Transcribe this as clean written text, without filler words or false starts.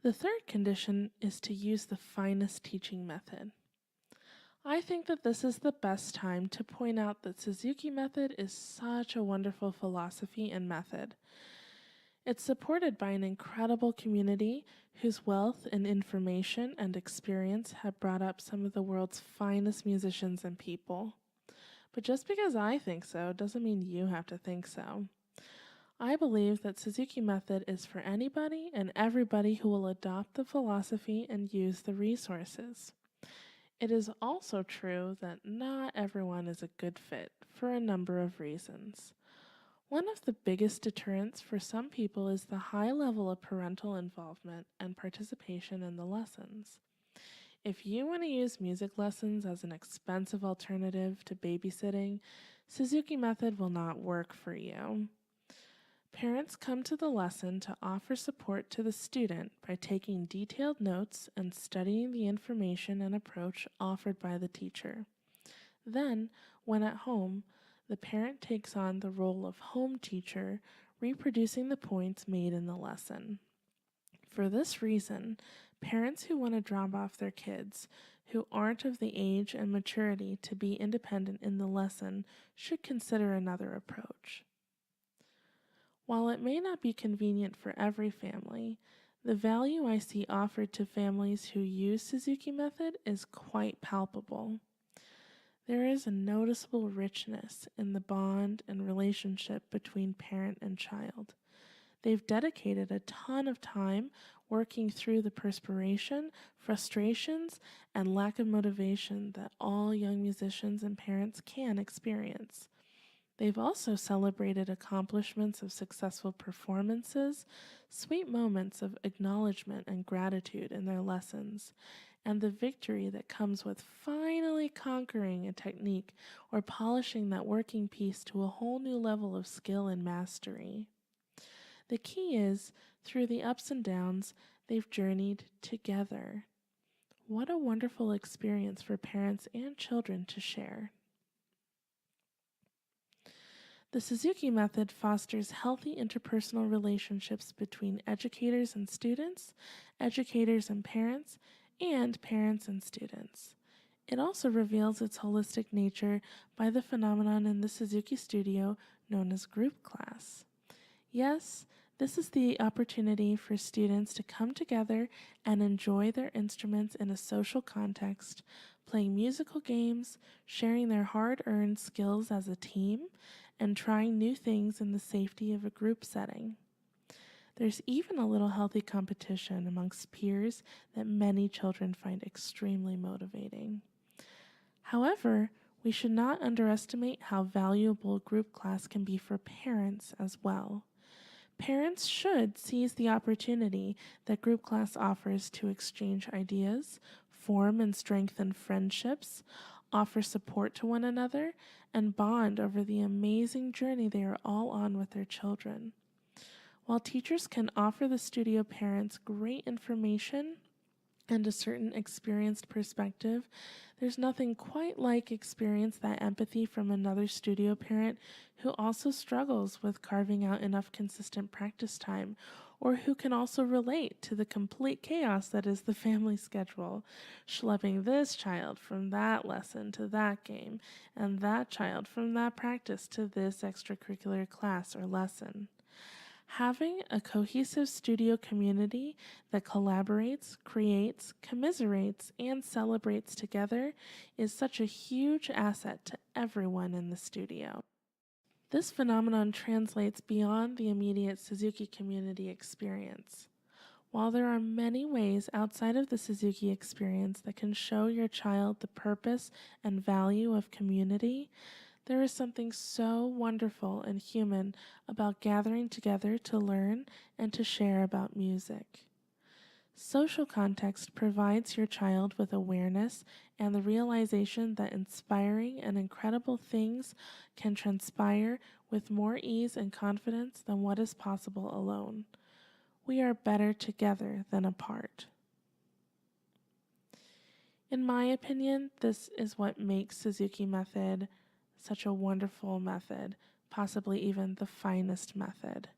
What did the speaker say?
The third condition is to use the finest teaching method. I think that this is the best time to point out that Suzuki method is such a wonderful philosophy and method. It's supported by an incredible community whose wealth in information and experience have brought up some of the world's finest musicians and people. But just because I think so doesn't mean you have to think so. I believe that Suzuki method is for anybody and everybody who will adopt the philosophy and use the resources. It is also true that not everyone is a good fit for a number of reasons. One of the biggest deterrents for some people is the high level of parental involvement and participation in the lessons. If you want to use music lessons as an expensive alternative to babysitting, Suzuki method will not work for you. Parents come to the lesson to offer support to the student by taking detailed notes and studying the information and approach offered by the teacher. Then, when at home, the parent takes on the role of home teacher, reproducing the points made in the lesson. For this reason, parents who want to drop off their kids, who aren't of the age and maturity to be independent in the lesson, should consider another approach. While it may not be convenient for every family, the value I see offered to families who use Suzuki method is quite palpable. There is a noticeable richness in the bond and relationship between parent and child. They've dedicated a ton of time working through the perspiration, frustrations, and lack of motivation that all young musicians and parents can experience. They've also celebrated accomplishments of successful performances, sweet moments of acknowledgement and gratitude in their lessons, and the victory that comes with finally conquering a technique or polishing that working piece to a whole new level of skill and mastery. The key is, through the ups and downs, they've journeyed together. What a wonderful experience for parents and children to share. The Suzuki method fosters healthy interpersonal relationships between educators and students, educators and parents and students. It also reveals its holistic nature by the phenomenon in the Suzuki studio known as group class. Yes, this is the opportunity for students to come together and enjoy their instruments in a social context, playing musical games, sharing their hard-earned skills as a team, and trying new things in the safety of a group setting. There's even a little healthy competition amongst peers that many children find extremely motivating. However, we should not underestimate how valuable group class can be for parents as well. Parents should seize the opportunity that group class offers to exchange ideas, form and strengthen friendships, offer support to one another, and bond over the amazing journey they are all on with their children. While teachers can offer the studio parents great information and a certain experienced perspective, there's nothing quite like experience that empathy from another studio parent who also struggles with carving out enough consistent practice time, or who can also relate to the complete chaos that is the family schedule, schlepping this child from that lesson to that game, and that child from that practice to this extracurricular class or lesson. Having a cohesive studio community that collaborates, creates, commiserates, and celebrates together is such a huge asset to everyone in the studio. This phenomenon translates beyond the immediate Suzuki community experience. While there are many ways outside of the Suzuki experience that can show your child the purpose and value of community, there is something so wonderful and human about gathering together to learn and to share about music. Social context provides your child with awareness and the realization that inspiring and incredible things can transpire with more ease and confidence than what is possible alone. We are better together than apart. In my opinion, this is what makes Suzuki method such a wonderful method, possibly even the finest method.